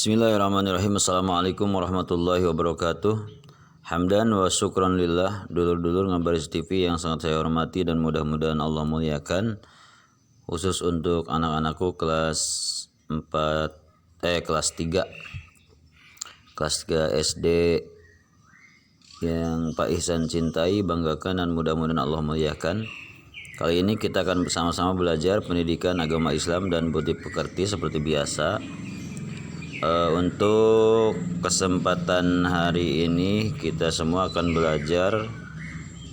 Bismillahirrahmanirrahim. Assalamualaikum warahmatullahi wabarakatuh. Hamdan wa syukran lillah. Dulur-dulur Ngabaris TV yang sangat saya hormati dan mudah-mudahan Allah muliakan. Khusus untuk anak-anakku kelas 3 SD yang Pak Ihsan cintai, banggakan, dan mudah-mudahan Allah muliakan. Kali ini kita akan bersama-sama belajar pendidikan agama Islam dan budi pekerti seperti biasa. Untuk kesempatan hari ini kita semua akan belajar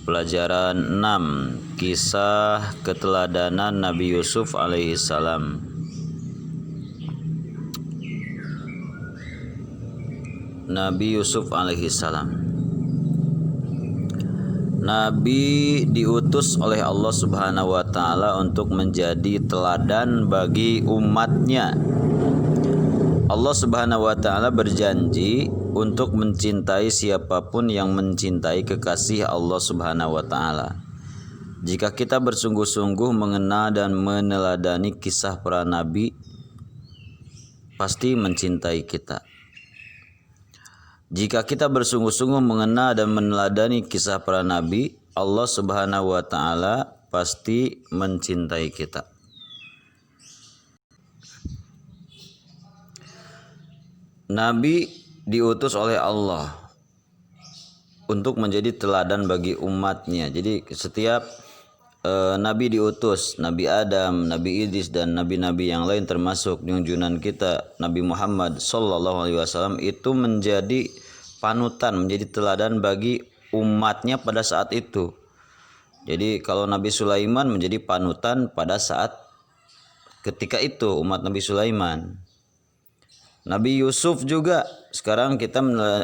pelajaran 6, kisah keteladanan Nabi Yusuf alaihissalam. Nabi Yusuf alaihissalam. Nabi diutus oleh Allah Subhanahu wa taala untuk menjadi teladan bagi umatnya. Allah Subhanahu wa taala berjanji untuk mencintai siapapun yang mencintai kekasih Allah Subhanahu wa taala. Jika kita bersungguh-sungguh mengenal dan meneladani kisah para nabi, pasti mencintai kita. Jika kita bersungguh-sungguh mengenal dan meneladani kisah para nabi, Allah Subhanahu wa taala pasti mencintai kita. Nabi diutus oleh Allah untuk menjadi teladan bagi umatnya. Jadi setiap Nabi diutus, Nabi Adam, Nabi Idris, dan nabi-nabi yang lain termasuk junjungan kita Nabi Muhammad SAW itu menjadi panutan, menjadi teladan bagi umatnya pada saat itu. Jadi kalau Nabi Sulaiman menjadi panutan pada saat ketika itu umat Nabi Sulaiman. Nabi Yusuf juga, sekarang kita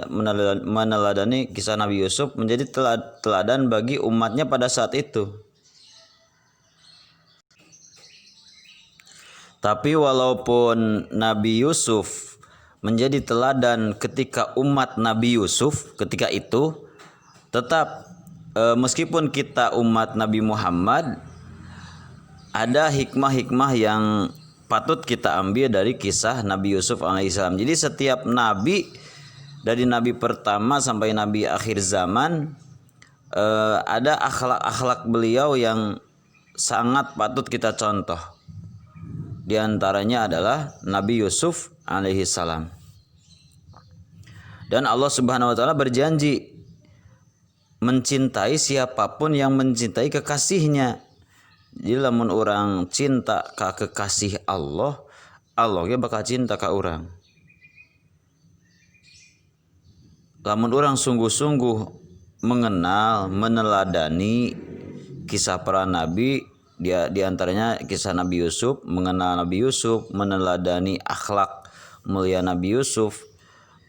meneladani kisah Nabi Yusuf menjadi teladan bagi umatnya pada saat itu. Tapi walaupun Nabi Yusuf menjadi teladan ketika umat Nabi Yusuf ketika itu, tetap meskipun kita umat Nabi Muhammad, ada hikmah-hikmah yang patut kita ambil dari kisah Nabi Yusuf alaihissalam. Jadi setiap nabi, dari nabi pertama sampai nabi akhir zaman, ada akhlak-akhlak beliau yang sangat patut kita contoh. Di antaranya adalah Nabi Yusuf alaihissalam. Dan Allah Subhanahu wa taala berjanji mencintai siapapun yang mencintai kekasihnya. Jadi lamun orang cinta ka kekasih Allah, Allah ge bakal cinta ka orang. Lamun orang sungguh-sungguh mengenal, meneladani kisah para nabi, dia diantaranya kisah Nabi Yusuf, mengenal Nabi Yusuf, meneladani akhlak mulia Nabi Yusuf,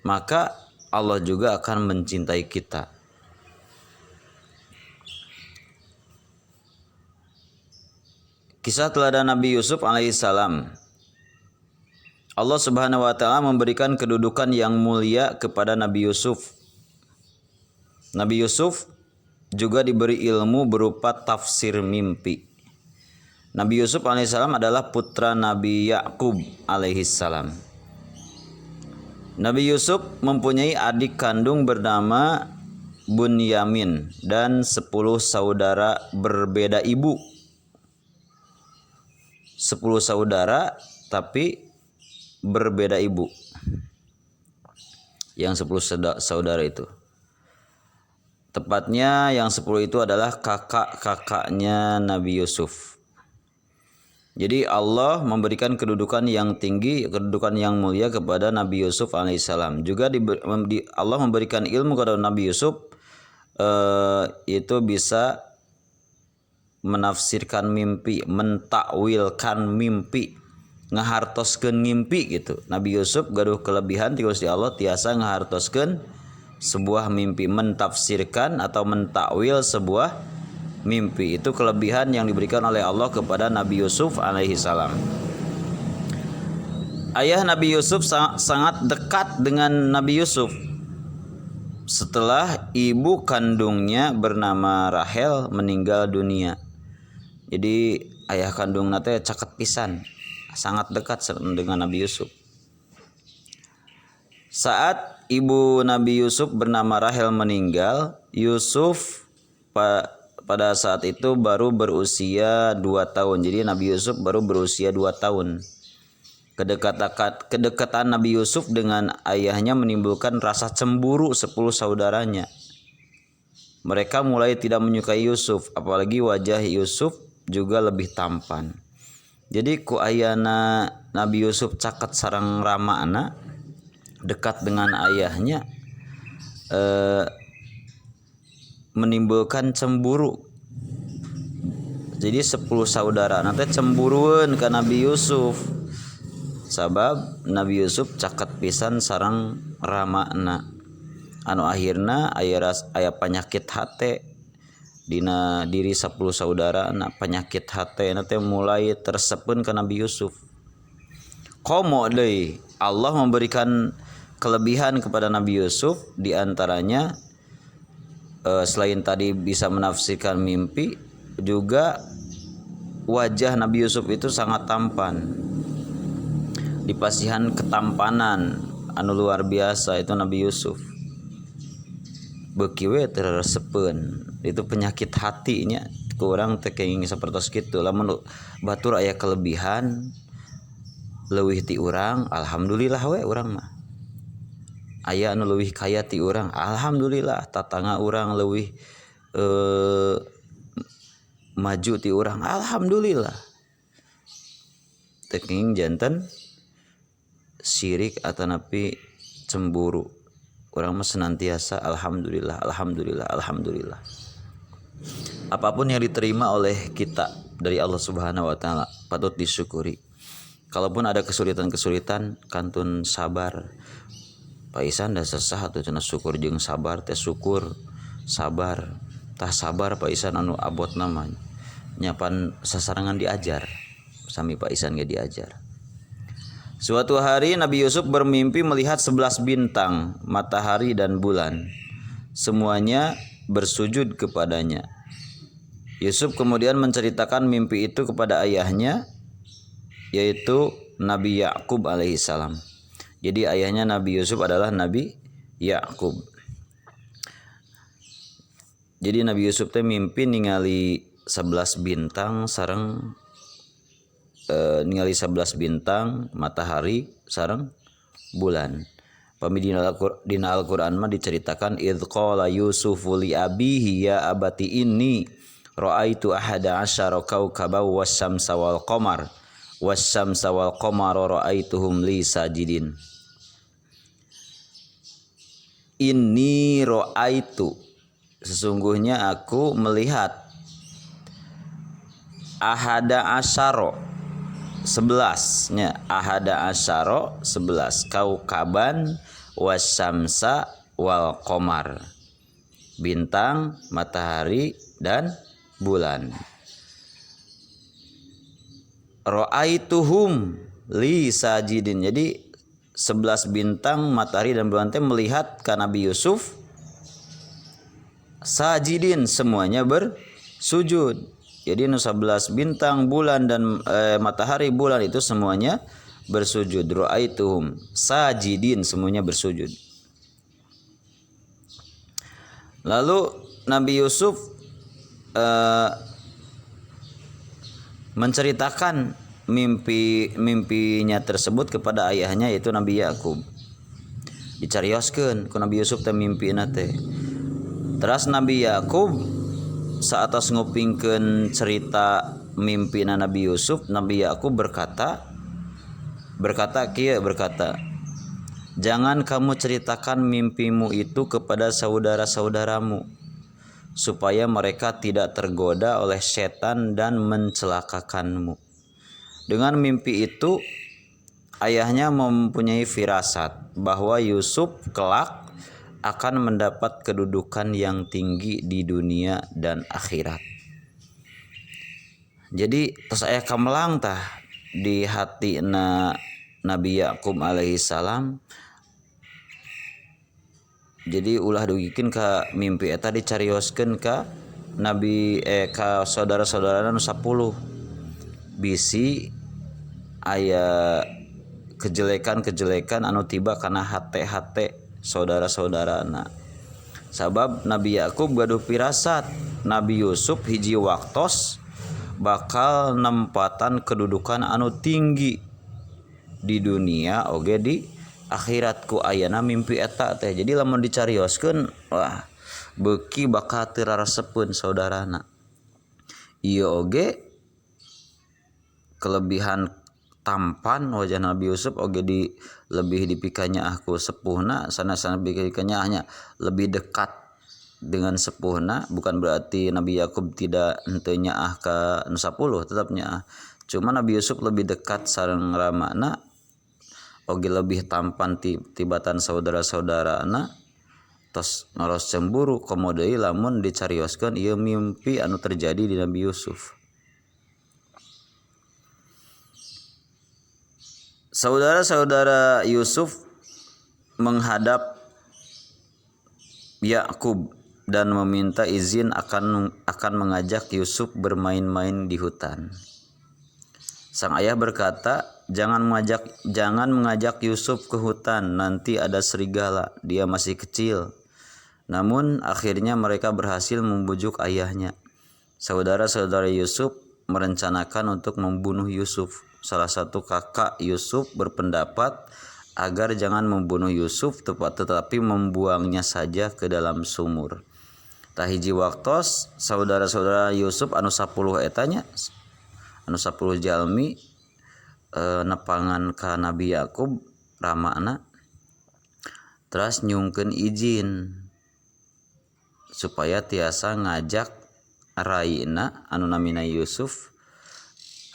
maka Allah juga akan mencintai kita. Kisah teladan Nabi Yusuf alaihissalam. Allah Subhanahu wa taala memberikan kedudukan yang mulia kepada Nabi Yusuf. Nabi Yusuf juga diberi ilmu berupa tafsir mimpi. Nabi Yusuf alaihissalam adalah putra Nabi Yakub alaihissalam. Nabi Yusuf mempunyai adik kandung bernama Bunyamin dan 10 saudara berbeda ibu. 10 saudara tapi berbeda ibu. Yang 10 saudara itu, tepatnya yang 10 itu adalah kakak-kakaknya Nabi Yusuf. Jadi Allah memberikan kedudukan yang tinggi, kedudukan yang mulia kepada Nabi Yusuf alaihissalam. Juga Allah memberikan ilmu kepada Nabi Yusuf, itu bisa menafsirkan mimpi, mentakwilkan mimpi, ngahartoskeun mimpi gitu. Nabi Yusuf gaduh kelebihan ti Gusti Allah tiasa ngahartoskeun sebuah mimpi, mentafsirkan atau mentakwil sebuah mimpi. Itu kelebihan yang diberikan oleh Allah kepada Nabi Yusuf alaihissalam. Ayah Nabi Yusuf sangat dekat dengan Nabi Yusuf. Setelah ibu kandungnya bernama Rahel meninggal dunia, jadi ayah kandung nate caket pisan, sangat dekat dengan Nabi Yusuf. Saat ibu Nabi Yusuf bernama Rahel meninggal, Yusuf pada saat itu baru berusia 2 tahun. Jadi Nabi Yusuf baru berusia 2 tahun. Kedekatan Nabi Yusuf dengan ayahnya menimbulkan rasa cemburu 10 saudaranya. Mereka mulai tidak menyukai Yusuf, apalagi wajah Yusuf juga lebih tampan. Jadi ku ayana Nabi Yusuf caket sareng ramana, dekat dengan ayahnya, menimbulkan cemburu. Jadi 10 saudara nanti cemburuan ke Nabi Yusuf, sabab Nabi Yusuf caket pisan sareng ramana. Anu akhirna aya penyakit hate dina diri 10 saudara. Penyakit hate nanti mulai tersepen ke Nabi Yusuf. Komo deui Allah memberikan kelebihan kepada Nabi Yusuf, diantaranya selain tadi bisa menafsirkan mimpi, juga wajah Nabi Yusuf itu sangat tampan, dipasihan ketampanan anu luar biasa itu Nabi Yusuf. Beuki we terresepeun itu penyakit hatinya kurang tekeng sapertos kitu. Lamun batur aya kelebihan leuwih ti urang, alhamdulillah we urang mah. Aya anu leuwih kaya ti urang, alhamdulillah. Tatangga urang leuwih maju ti urang, alhamdulillah. Tekeng janten syirik atanapi cemburu. Orang mah senantiasa alhamdulillah, alhamdulillah, alhamdulillah. Apapun yang diterima oleh kita dari Allah Subhanahu wa taala patut disyukuri. Kalaupun ada kesulitan-kesulitan, kantun sabar. Paisan da sesah atuh cenah syukur jeung sabar teh syukur, sabar. Tah sabar paisan anu abot namanya. Nyapan sasarangan diajar. Sami paisan ge diajar. Suatu hari Nabi Yusuf bermimpi melihat 11 bintang, matahari dan bulan. Semuanya bersujud kepadanya. Yusuf kemudian menceritakan mimpi itu kepada ayahnya, yaitu Nabi Yakub alaihissalam. Jadi ayahnya Nabi Yusuf adalah Nabi Yakub. Jadi Nabi Yusuf teh mimpi ningali 11 bintang sareng ningali 11 bintang, matahari sareng bulan. Pami dina Al-Qur'an mah diceritakan idz qala Yusufu li abihi ya abati inni ra'aitu ahada asyara kaukaban wasyamsa wal qamar wasyamsa wal qamara ra'aituhum li sajidin. Inni ra'aitu, sesungguhnya aku melihat ahada asyara 11-nya, ahada asyara 11, kaukaban wasyamsa wal qamar, bintang, matahari dan bulan. Ra'aituhum li sajidin. Jadi 11 bintang, matahari dan bulan teh melihat ka Nabi Yusuf sajidin, semuanya bersujud. Jadi 11 bintang, bulan dan matahari, bulan itu semuanya bersujud. Ra'aituhum sajidin, semuanya bersujud. Lalu Nabi Yusuf menceritakan mimpinya tersebut kepada ayahnya, yaitu Nabi Yakub. Dicarioskeun ku Nabi Yusuf teh mimpina teh. Terus Nabi Yakub saatos ngupingkeun cerita mimpina Nabi Yusuf, Nabi Yakub berkata, jangan kamu ceritakan mimpimu itu kepada saudara-saudaramu, supaya mereka tidak tergoda oleh setan dan mencelakakanmu. Dengan mimpi itu, ayahnya mempunyai firasat bahwa Yusuf kelak akan mendapat kedudukan yang tinggi di dunia dan akhirat. Jadi terus aya kamelang tah di hati Nabi Yakub alaihissalam. Jadi ulah dugikeun ka mimpi eta dicarioskeun ka Nabi ka saudara-saudara nu 10. Bisi aya kejelekan-kejelekan anu tiba kana hate-hate saudara-saudarana. Sabab Nabi Yakub gaduh pirasat Nabi Yusuf hiji waktos bakal nempatan kedudukan anu tinggi di dunia oge di akhirat ku ayana mimpi eta teh. Jadi lamun dicarioskeun wah beuki bakal teu raresepeun saudarana. Ieu oge kelebihan tampan wajah Nabi Yusuf oge lebih dipikanya ku sepuhna sana-sana dipikanya lebih dekat dengan sepuhna. Bukan berarti Nabi Yakub tidak henteu nyaah ka nu 10 tetap nyaah. Cuma Nabi Yusuf lebih dekat sareng ramana oge lebih tampan tibatan saudara-saudarana tos ngaros cemburu komo deui lamun dicarioskeun ieu mimpi anu terjadi di Nabi Yusuf. Saudara-saudara Yusuf menghadap Yakub dan meminta izin akan mengajak Yusuf bermain-main di hutan. Sang ayah berkata, jangan mengajak Yusuf ke hutan, nanti ada serigala, dia masih kecil. Namun akhirnya mereka berhasil membujuk ayahnya. Saudara-saudara Yusuf merencanakan untuk membunuh Yusuf. Salah satu kakak Yusuf berpendapat agar jangan membunuh Yusuf tetapi membuangnya saja ke dalam sumur. Tahiji waktos saudara-saudara Yusuf anu 10 etanya anu 10 jalmi nepangan ka Nabi Yakub ramana terus nyungkeun izin supaya tiasa ngajak raina anu namina Yusuf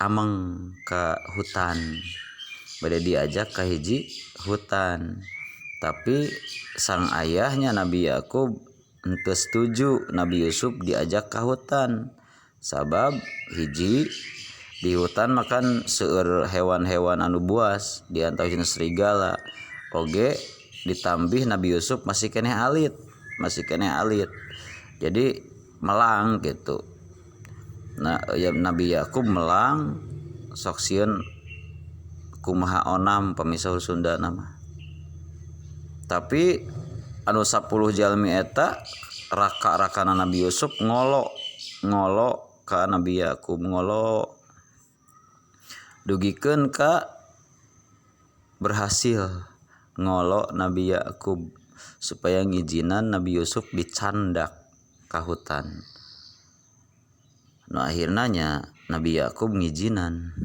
ameng ke hutan. Bade diajak ke hiji hutan. Tapi sang ayahnya Nabi Yakub henteu setuju Nabi Yusuf diajak ke hutan. Sabab hiji di hutan makan seueur hewan-hewan anu buas diantaranya serigala. Oge ditambih Nabi Yusuf masih keneh alit. Jadi melang gitu. Nah, ya Nabi Yakub melang sok sieun kumaha onam pamisah Sunda nama. Tapi anu 10 jalmi eta raka-rakana Nabi Yusuf ngolo ka Nabi Yakub ngolo dugikeun ka berhasil ngolo Nabi Yakub supaya ngijinan Nabi Yusuf dicandak ka hutan. Nah akhirnya Nabi Yakub ngijinan.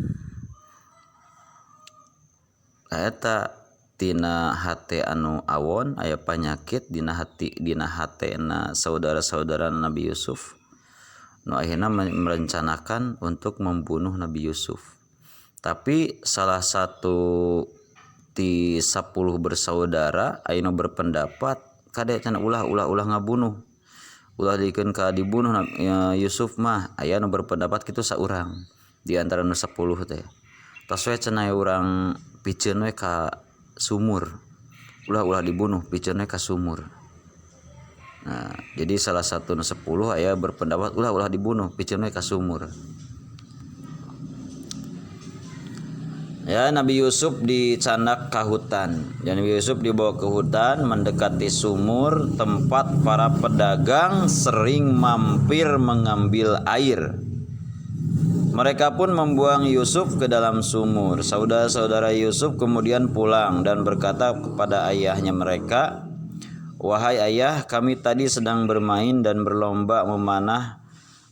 Eta tina hate anu awon aya panyakit dina hatena saudara-saudara Nabi Yusuf. Nu akhirna merencanakan untuk membunuh Nabi Yusuf. Tapi salah satu ti 10 bersaudara aya nu berpendapat kade cenah ulah ngabunuh. Ulah dikeun ka dibunuh Yusuf mah aya nu berpendapat kitu saurang di antara nu 10 teh. Tos we cenah urang pikeun we ka sumur. Ulah dibunuh pikeun we ka sumur. Nah, jadi salah satu nu 10 aya berpendapat ulah dibunuh pikeun we ka sumur. Ya, Nabi Yusuf dicandak ke hutan. Nabi Yusuf dibawa ke hutan mendekati sumur tempat para pedagang sering mampir mengambil air. Mereka pun membuang Yusuf ke dalam sumur. Saudara-saudara Yusuf kemudian pulang dan berkata kepada ayahnya mereka, "Wahai ayah, kami tadi sedang bermain dan berlomba memanah.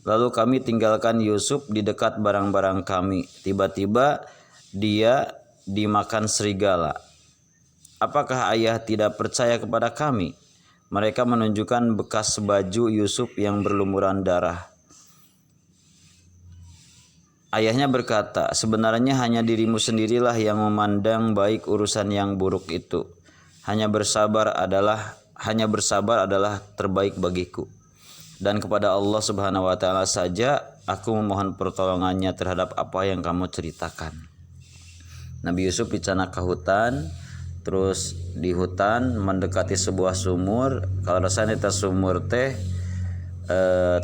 Lalu kami tinggalkan Yusuf di dekat barang-barang kami. Tiba-tiba dia dimakan serigala. Apakah ayah tidak percaya kepada kami?" Mereka menunjukkan bekas baju Yusuf yang berlumuran darah. Ayahnya berkata, "Sebenarnya hanya dirimu sendirilah yang memandang baik urusan yang buruk itu. Hanya bersabar adalah terbaik bagiku. Dan kepada Allah Subhanahu wa taala saja aku memohon pertolongannya terhadap apa yang kamu ceritakan." Nabi Yusuf dicanak ke hutan, terus di hutan mendekati sebuah sumur. Kalau rasanya itu sumur teh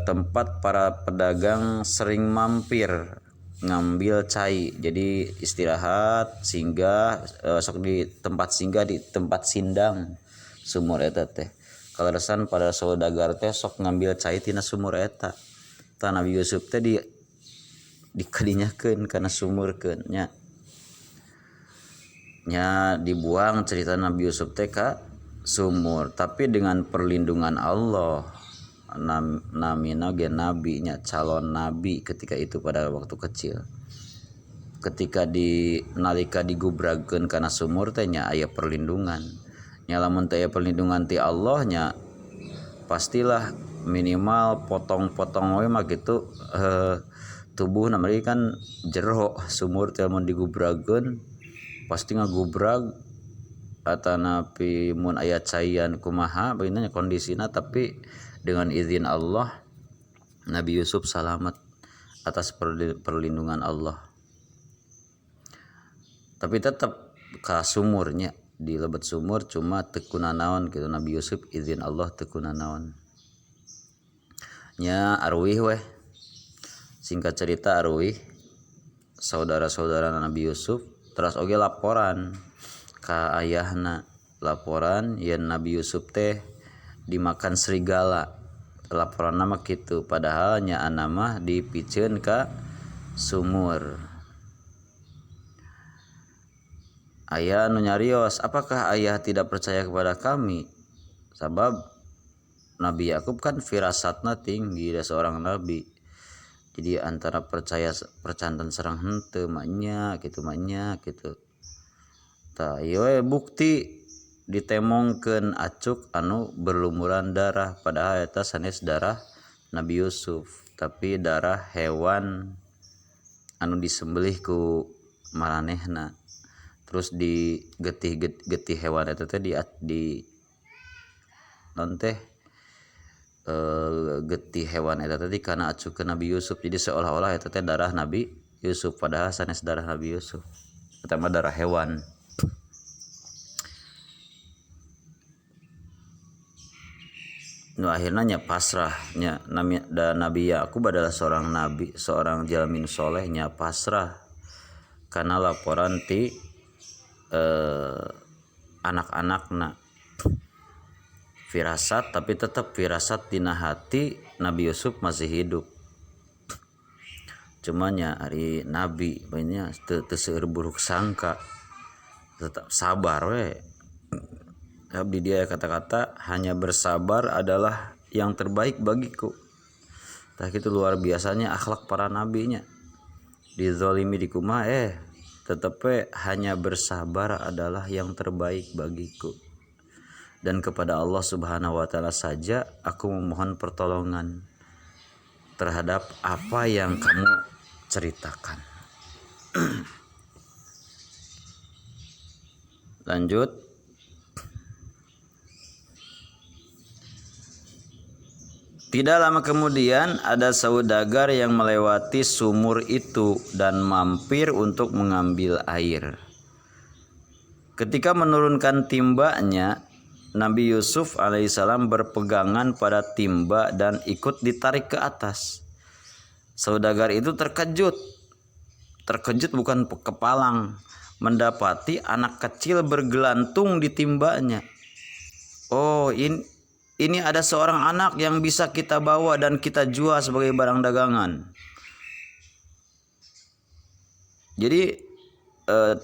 tempat para pedagang sering mampir ngambil cai, jadi istirahat singgah, sok di tempat singgah di tempat sindang sumur eta teh. Kaleresan pada saudagar teh sok ngambil cai tina sumur eta. Tah Nabi Yusuf teh dikadinyakeun kana sumurkeun nya dibuang cerita Nabi Yusuf teh ka sumur, tapi dengan perlindungan Allah. Namina ge nabi nya, calon nabi ketika itu pada waktu kecil. Ketika nalika digubrageun kana sumur teh nya aya perlindungan. Nya lamun teh aya perlindungan ti Allah nya pastilah minimal potong-potong we mah kitu tubuh namanya kan jero sumur teh mun digubrageun pasti ngagubrag atanapi mun aya caian kumaha begina kondisina, tapi dengan izin Allah Nabi Yusuf selamat atas perlindungan Allah. Tapi tetap ka sumurnya di lebet sumur cuma tekuna naon gitu Nabi Yusuf izin Allah tekuna naon nya arwih weh. Singkat cerita arwih saudara-saudara Nabi Yusuf terus oge laporan ka ayahna, laporan yen Nabi Yusuf teh dimakan serigala. Laporan nama gitu, padahal nya anama dipikeun ka sumur. Ayah anu nyarios, apakah ayah tidak percaya kepada kami? Sabab Nabi Yakub kan firasatna tinggi, dia seorang nabi. Jadi antara percaya percantan serang henteu maknya gitu. Tah ieu bukti ditemongkeun acuk anu berlumuran darah, padahal eta sanes darah Nabi Yusuf, tapi darah hewan anu disembelih ku maranehna. Terus di getih hewan eta teh di non teh getih hewan eta teh kana acukeun Nabi Yusuf. Jadi seolah-olah eta teh darah Nabi Yusuf, padahal sanes darah Nabi Yusuf. Eta mah darah hewan. Nu akhirna nya pasrah nya Nabi Yakub adalah seorang nabi, seorang jalmin soleh nya pasrah karena laporan ti anak-anakna firasat, tapi tetap firasat dina hati Nabi Yusuf masih hidup. Cuma nya ari nabi banyak teu seueur buruk sangka, tetap sabar we. Abdi dia kata-kata hanya bersabar adalah yang terbaik bagiku. Tah kitu luar biasanya akhlak para nabinya. Dizalimi di kumaha tetep hanya bersabar adalah yang terbaik bagiku. Dan kepada Allah Subhanahu wa taala saja aku memohon pertolongan terhadap apa yang kamu ceritakan. Lanjut. Tidak lama kemudian ada saudagar yang melewati sumur itu dan mampir untuk mengambil air. Ketika menurunkan timbanya, Nabi Yusuf alaihissalam berpegangan pada timba dan ikut ditarik ke atas. Saudagar itu terkejut bukan kepalang, mendapati anak kecil bergelantung di timbanya. Oh, ini ada seorang anak yang bisa kita bawa dan kita jual sebagai barang dagangan. Jadi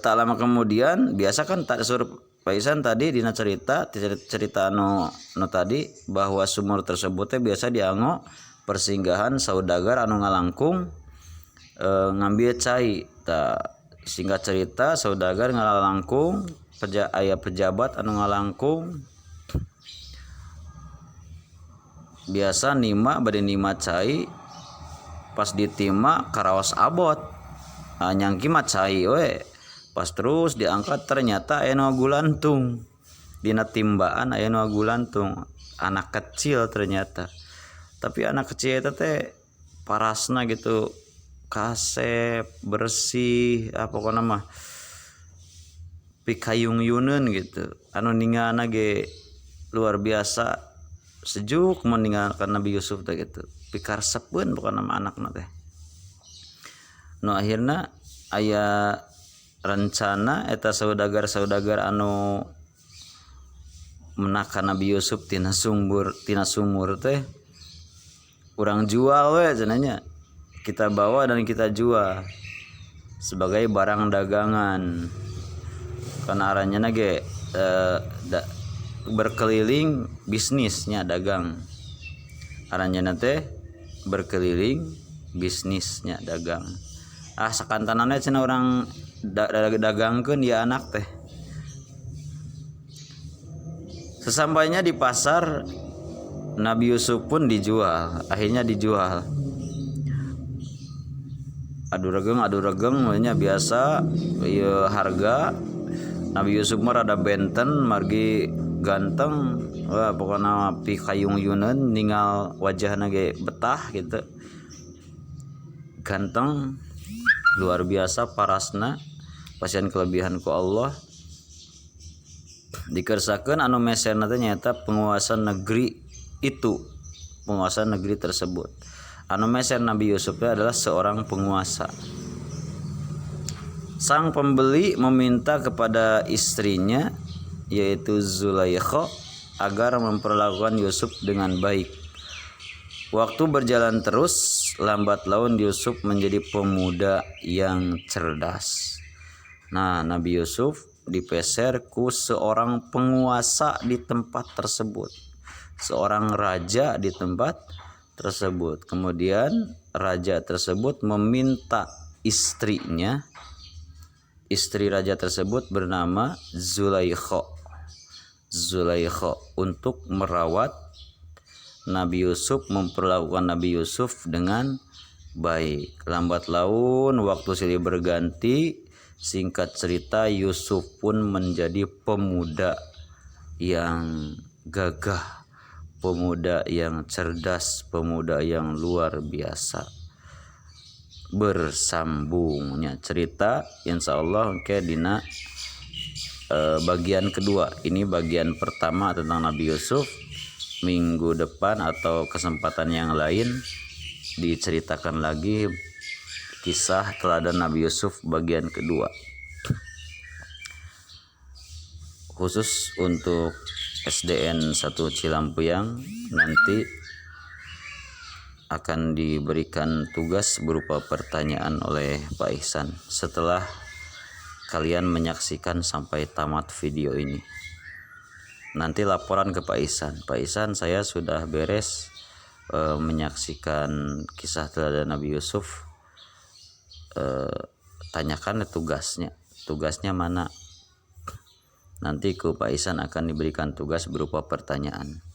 tak lama kemudian, biasa kan tak suruh Paisan tadi dina cerita no tadi bahwa sumur tersebut biasa dianggo persinggahan saudagar anu ngalangkung ngambil cai. Singkat cerita saudagar ngalangkung aya pejabat anu ngalangkung biasa nima bade nima cai, pas ditima karaos abot nyangki mah cai we, pas terus diangkat ternyata aya nu gulantung dina timbaan, aya nu gulantung anak kecil ternyata. Tapi anak kecil eta teh parasna gitu, kasep bersih pokona mah pikayung-yuneun gitu, anu ninggalna ge luar biasa sejuk meninggalkan Nabi Yusuf teh gitu, pikaresepkeun pokona mah anakna teh. nu akhirna aya rencana eta saudagar-saudagar anu menak ka Nabi Yusuf tina sumur teh urang jual we cenanya, kita bawa dan kita jual sebagai barang dagangan. Karena aranjeuna ge berkeliling bisnisnya dagang. Aranjeuna teh berkeliling bisnisnya dagang. Sakantanana cenah urang dagangkeun ya anak teh. Sesampainya di pasar, Nabi Yusuf pun dijual. Akhirnya dijual. Adu regeng nya biasa ieu harga. Nabi Yusuf mah rada benten margi ganteng. Wah pokona pi kayung-yuneun ningal wajahna ge betah gitu. Ganteng luar biasa parasna, pasieun kelebihan ku Allah. Dikersakeun anu meserna teh nyaeta penguasa negeri itu, penguasa negeri tersebut. Anu meser Nabi Yusuf adalah seorang penguasa. Sang pembeli meminta kepada istrinya yaitu Zulaikha agar memperlakukan Yusuf dengan baik. Waktu berjalan terus, lambat laun Yusuf menjadi pemuda yang cerdas. Nah, Nabi Yusuf dipeser ku seorang penguasa di tempat tersebut, seorang raja di tempat tersebut. Kemudian raja tersebut meminta istrinya, istri raja tersebut bernama Zulaikha untuk merawat Nabi Yusuf, memperlakukan Nabi Yusuf dengan baik. Lambat laun waktu silih berganti, singkat cerita Yusuf pun menjadi pemuda yang gagah, pemuda yang cerdas, pemuda yang luar biasa. Bersambungnya cerita insyaallah oke dina bagian kedua. Ini bagian pertama tentang Nabi Yusuf. Minggu depan atau kesempatan yang lain diceritakan lagi kisah teladan Nabi Yusuf bagian kedua. Khusus untuk SDN 1 Cilampuyang nanti akan diberikan tugas berupa pertanyaan oleh Pak Ihsan setelah kalian menyaksikan sampai tamat video ini. Nanti laporan ke Pak Ihsan. Pak Ihsan, saya sudah beres menyaksikan kisah teladan Nabi Yusuf. Tanyakan tugasnya mana. Nanti ke Pak Ihsan akan diberikan tugas berupa pertanyaan.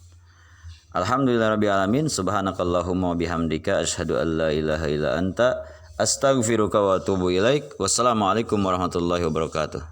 Alhamdulillahirabbil alamin, subhanakallahumma bihamdika asyhadu an la ilaha illa anta astaghfiruka wa atubu ilaik. Wassalamualaikum warahmatullahi wabarakatuh.